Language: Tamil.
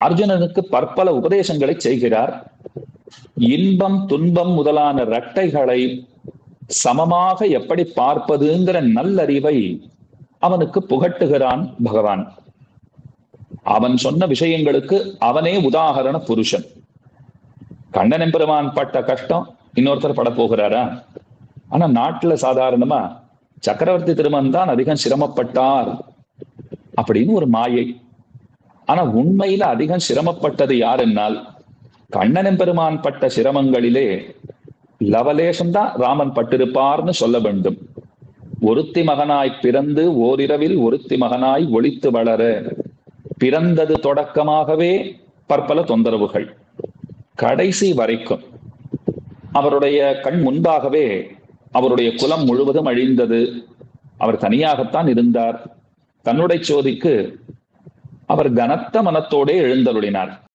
அர்ஜுனனுக்கு பற்பல உபதேசங்களை செய்கிறார். இன்பம் துன்பம் முதலான இரட்டைகளை சமமாக எப்படி பார்ப்பதுங்கிற நல்லறிவை அவனுக்கு புகட்டுகிறான் பகவான். அவன் சொன்ன விஷயங்களுக்கு அவனே உதாகரண புருஷன். கண்ணன் எம்பெருமான் பட்ட கஷ்டம் இன்னொருத்தர் பட போகிறாரா? ஆனா நாட்டுல சாதாரணமா சக்கரவர்த்தி திருமகன் தான் அதிகம் சிரமப்பட்டார் அப்படின்னு ஒரு மாயை. ஆனா உண்மையில அதிகம் சிரமப்பட்டது யார் என்னால், கண்ணன் எம்பெருமான் பட்ட சிரமங்களிலே லவலேசம் தான் ராமன் பட்டிருப்பார்னு சொல்ல வேண்டும். ஒருத்தி மகனாய் பிறந்து ஓரிரவில் ஒருத்தி மகனாய் ஒளித்து வளர, பிறந்தது தொடக்கமாகவே பற்பல தொந்தரவுகள், கடைசி வரைக்கும் அவருடைய கண் முன்பாகவே அவருடைய குலம் முழுவதும் அழிந்தது. அவர் தனியாகத்தான் இருந்தார். தன்னுடைய சோதிக்கு அவர் கனத்த மனத்தோடே எழுந்தருளினார்.